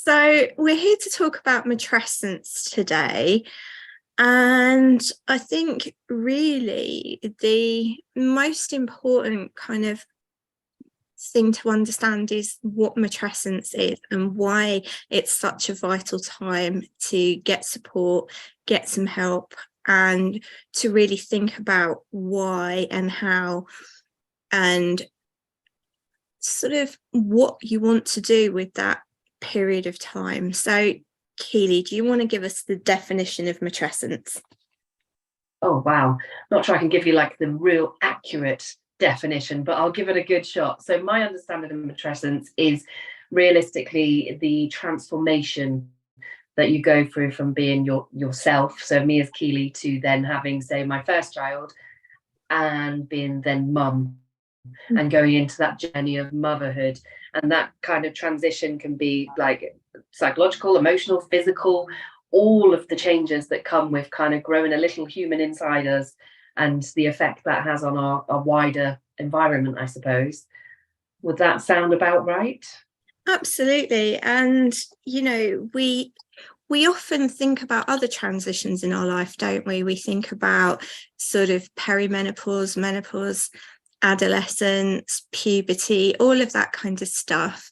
So we're here to talk about matrescence today. And I think really the most important kind of thing to understand is what matrescence is and why it's such a vital time to get support, get some help, and to really think about why and how and sort of what you want to do with that period of time. So, Keely, do you want to give us the definition of matrescence? Oh, wow. Not sure I can give you like the real accurate definition, but I'll give it a good shot. So my understanding of matrescence is realistically the transformation that you go through from being yourself, so me as Keely, to then having, say, my first child and being then mum and going into that journey of motherhood. And that kind of transition can be like psychological, emotional, physical, all of the changes that come with kind of growing a little human inside us and the effect that has on our wider environment, I suppose. Would that sound about right? Absolutely. And we often think about other transitions in our life, don't we? We think about sort of perimenopause, menopause, adolescence, puberty, all of that kind of stuff.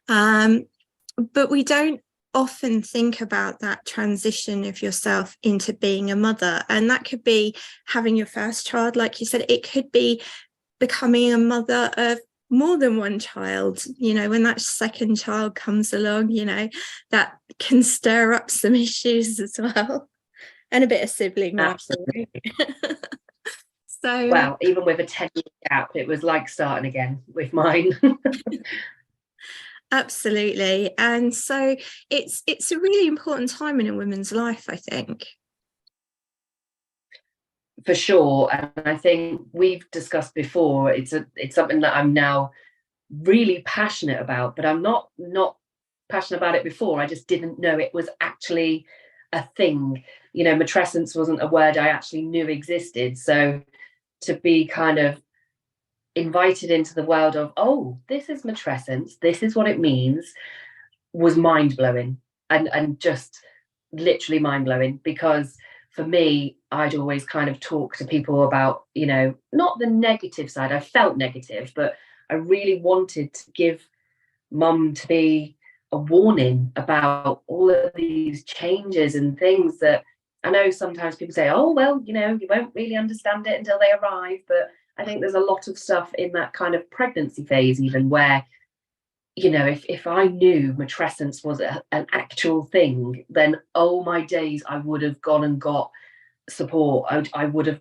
But we don't often think about that transition of yourself into being a mother. And that could be having your first child, like you said. It could be becoming a mother of more than one child, when that second child comes along, that can stir up some issues as well, and a bit of sibling rivalry. So well, even with a 10-year gap, it was like starting again with mine. absolutely. And so it's a really important time in a woman's life, I think. For sure. And I think we've discussed before, it's something that I'm now really passionate about, but I'm not passionate about it before. I just didn't know it was actually a thing. Matrescence wasn't a word I actually knew existed. So to be kind of invited into the world of, oh, this is matrescence, this is what it means, was mind-blowing and just literally mind-blowing, because for me, I'd always kind of talk to people about, not the negative side. I felt negative, but I really wanted to give mum to be a warning about all of these changes and things that I know sometimes people say, oh, well, you won't really understand it until they arrive. But I think there's a lot of stuff in that kind of pregnancy phase, even where, if I knew matrescence was an actual thing, then, oh my days, I would have gone and got support. I would have,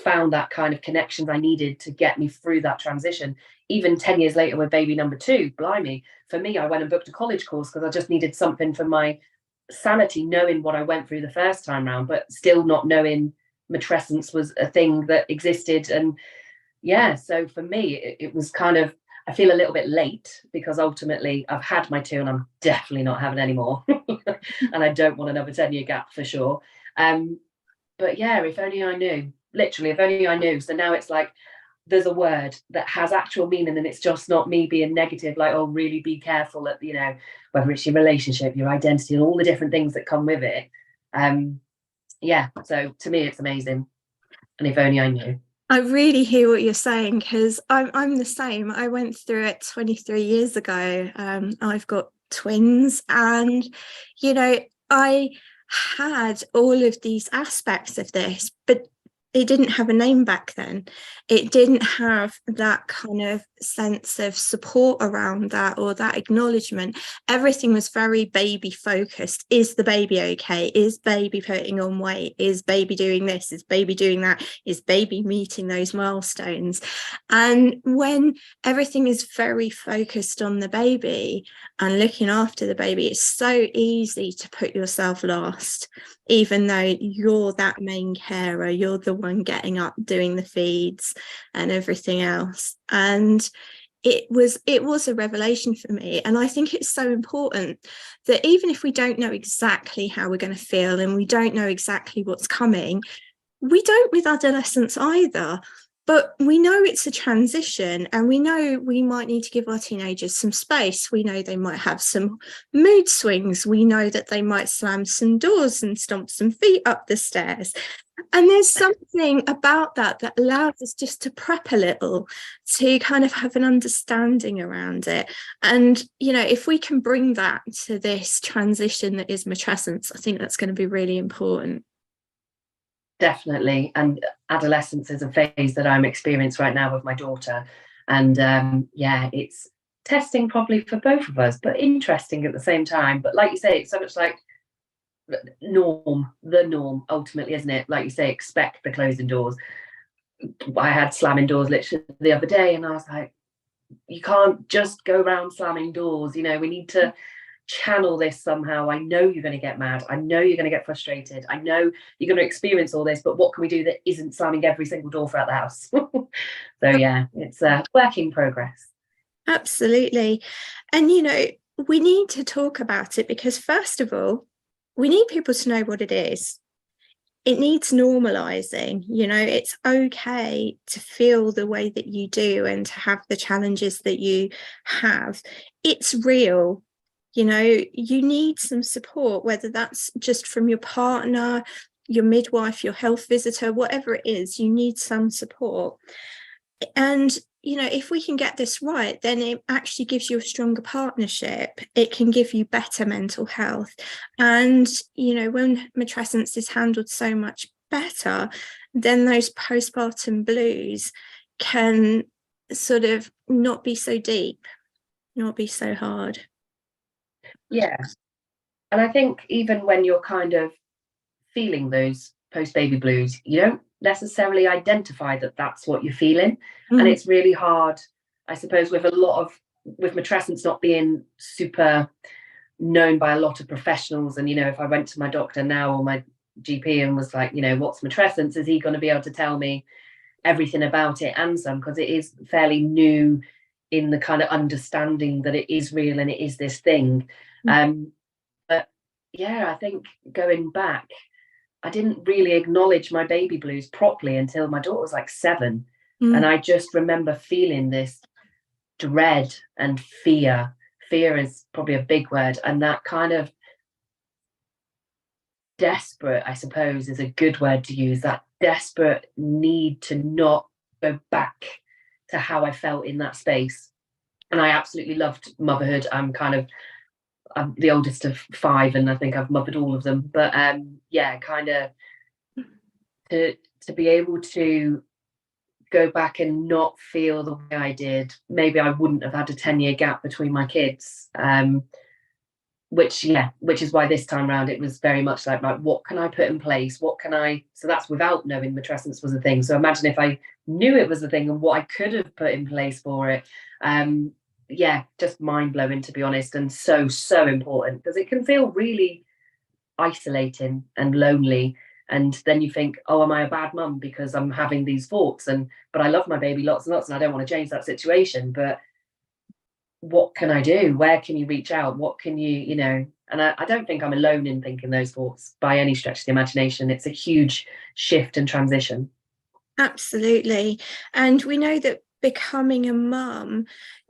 found that kind of connections I needed to get me through that transition. Even 10 years later with baby number 2, blimey, for me, I went and booked a college course because I just needed something for my sanity, knowing what I went through the first time round, but still not knowing matrescence was a thing that existed. And yeah, so for me, it was kind of, I feel a little bit late because ultimately I've had my 2 and I'm definitely not having any more. And I don't want another 10-year gap for sure. But yeah, if only I knew, literally, if only I knew. So now it's like, there's a word that has actual meaning, and it's just not me being negative, like, oh, really be careful at, whether it's your relationship, your identity, and all the different things that come with it. Yeah, so to me, it's amazing. And if only I knew. I really hear what you're saying, because I'm the same. I went through it 23 years ago. I've got twins, and I had all of these aspects of this, but it didn't have a name back then. It didn't have that kind of sense of support around that, or that acknowledgement. Everything was very baby focused. Is the baby okay? Is baby putting on weight? Is baby doing this? Is baby doing that? Is baby meeting those milestones? And when everything is very focused on the baby and looking after the baby, it's so easy to put yourself last, even though you're that main carer, you're the one getting up, doing the feeds and everything else. And it was a revelation for me. And I think it's so important that even if we don't know exactly how we're going to feel and we don't know exactly what's coming, we don't with adolescents either. But we know it's a transition, and we know we might need to give our teenagers some space. We know they might have some mood swings. We know that they might slam some doors and stomp some feet up the stairs. And there's something about that that allows us just to prep a little, to kind of have an understanding around it. And, you know, if we can bring that to this transition that is matrescence, I think that's going to be really important. Definitely. And adolescence is a phase that I'm experiencing right now with my daughter. And yeah, it's testing probably for both of us, but interesting at the same time. But like you say, it's so much like the norm ultimately, isn't it? Like you say, expect the closing doors. I had slamming doors literally the other day, and I was like, you can't just go around slamming doors. You know, we need to channel this somehow. I know you're going to get mad. I know you're going to get frustrated. I know you're going to experience all this, but what can we do that isn't slamming every single door throughout the house? So yeah, it's a work in progress. Absolutely. And, you know, we need to talk about it because, first of all, we need people to know what it is. It needs normalizing. You know, it's okay to feel the way that you do and to have the challenges that you have. It's real. You know, you need some support, whether that's just from your partner, your midwife, your health visitor, whatever it is, you need some support. And, you know, if we can get this right, then it actually gives you a stronger partnership. It can give you better mental health. And, you know, when matrescence is handled so much better, then those postpartum blues can sort of not be so deep, not be so hard. Yeah. And I think even when you're kind of feeling those post baby blues, you don't necessarily identify that that's what you're feeling. And it's really hard, I suppose, with matrescence not being super known by a lot of professionals. And, you know, if I went to my doctor now or my GP and was like, you know, what's matrescence? Is he going to be able to tell me everything about it and some? Because it is fairly new in the kind of understanding that it is real and it is this thing. But yeah, I think going back, I didn't really acknowledge my baby blues properly until my daughter was like 7. And I just remember feeling this dread and fear. Fear is probably a big word. And that kind of desperate, I suppose, is a good word to use. That desperate need to not go back to how I felt in that space. And I absolutely loved motherhood. I'm the oldest of 5, and I think I've mothered all of them. But yeah, kind of to be able to go back and not feel the way I did, maybe I wouldn't have had a 10-year gap between my kids. Which is why this time around it was very much like what can I put in place? So that's without knowing matrescence was a thing. So imagine if I knew it was a thing and what I could have put in place for it. Just mind-blowing, to be honest, and so important, because it can feel really isolating and lonely. And then you think, oh, am I a bad mum because I'm having these thoughts? But I love my baby lots and lots, and I don't want to change that situation. But what can I do? Where can you reach out? What can you know? And I don't think I'm alone in thinking those thoughts by any stretch of the imagination. It's a huge shift and transition. Absolutely. And we know that becoming a mum,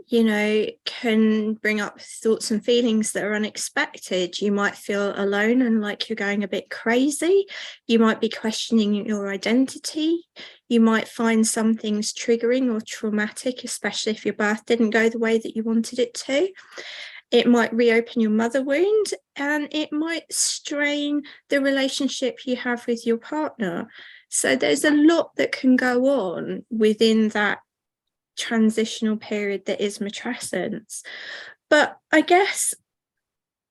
you know, can bring up thoughts and feelings that are unexpected. You might feel alone and like you're going a bit crazy. You might be questioning your identity. You might find some things triggering or traumatic, especially if your birth didn't go the way that you wanted it to. It might reopen your mother wound, and it might strain the relationship you have with your partner. So there's a lot that can go on within that transitional period that is matrescence. But I guess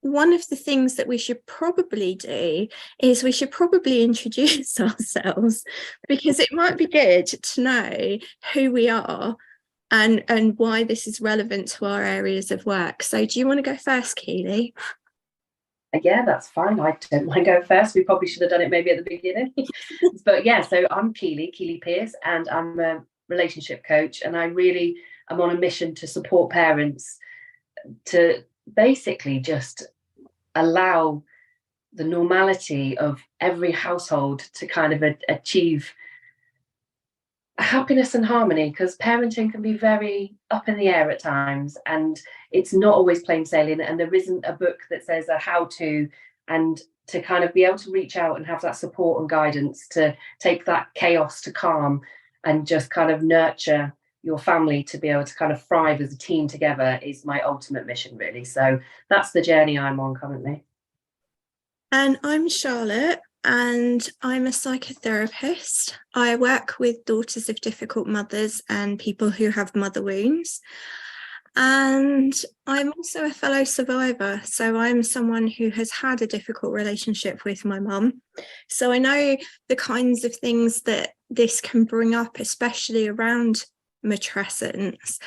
one of the things that we should probably do is we should probably introduce ourselves, because it might be good to know who we are and why this is relevant to our areas of work. So do you want to go first, Keely? Yeah, that's fine. I don't mind going first. We probably should have done it maybe at the beginning. But yeah, so I'm Keely Pierce, and I'm a relationship coach, and I'm on a mission to support parents to basically just allow the normality of every household to kind of achieve happiness and harmony, because parenting can be very up in the air at times, and it's not always plain sailing, and there isn't a book that says a how to, and to kind of be able to reach out and have that support and guidance to take that chaos to calm and just kind of nurture your family to be able to kind of thrive as a team together is my ultimate mission, really. So that's the journey I'm on currently. And I'm Charlotte, and I'm a psychotherapist. I work with daughters of difficult mothers and people who have mother wounds. And I'm also a fellow survivor. So I'm someone who has had a difficult relationship with my mum. So I know the kinds of things that this can bring up, especially around matrescence.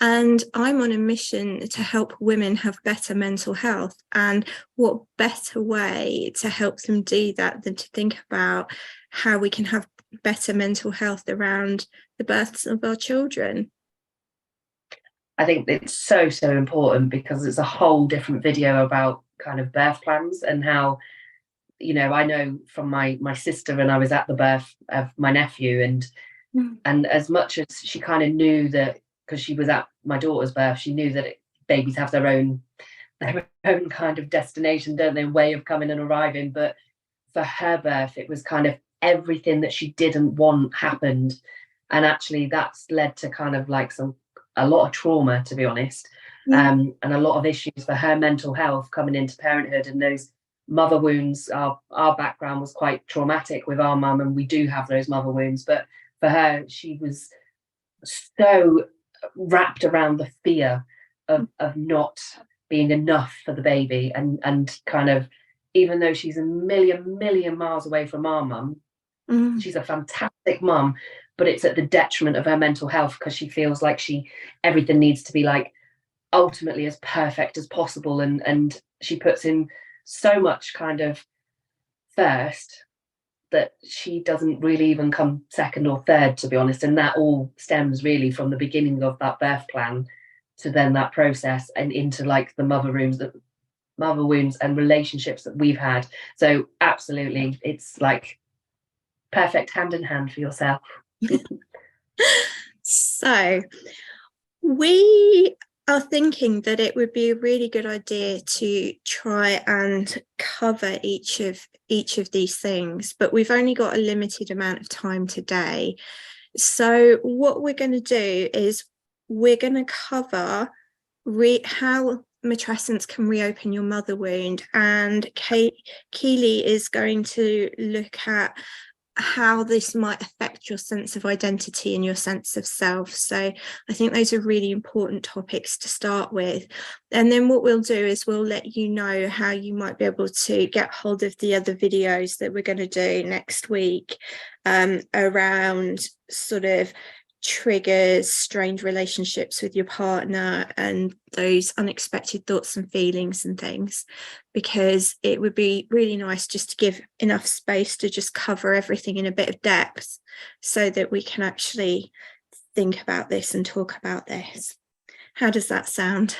And I'm on a mission to help women have better mental health. And what better way to help them do that than to think about how we can have better mental health around the births of our children. I think it's so, so important, because it's a whole different video about kind of birth plans and how, you know, I know from my sister, and I was at the birth of my nephew, and as much as she kind of knew that, because she was at my daughter's birth, she knew that babies have their own kind of destination, don't they, way of coming and arriving. But for her birth, it was kind of everything that she didn't want happened, and actually that's led to kind of like a lot of trauma, to be honest, and a lot of issues for her mental health coming into parenthood. And those mother wounds, our background was quite traumatic with our mum, and we do have those mother wounds, but for her, she was so wrapped around the fear of not being enough for the baby, and kind of, even though she's a million miles away from our mum, she's a fantastic mum, but it's at the detriment of her mental health, because she feels like everything needs to be like ultimately as perfect as possible, and she puts in so much kind of first that she doesn't really even come second or third, to be honest. And that all stems really from the beginning of that birth plan to then that process and into like the mother wounds and relationships that we've had. So absolutely, it's like perfect hand in hand for yourself. So we are thinking that it would be a really good idea to try and cover each of these things, but we've only got a limited amount of time today. So what we're going to do is we're going to cover how matrescence can reopen your mother wound, and Keely is going to look at how this might affect your sense of identity and your sense of self. So I think those are really important topics to start with. And then what we'll do is we'll let you know how you might be able to get hold of the other videos that we're going to do next week, around sort of triggers, strained relationships with your partner, and those unexpected thoughts and feelings and things, because it would be really nice just to give enough space to just cover everything in a bit of depth so that we can actually think about this and talk about this. How does that sound?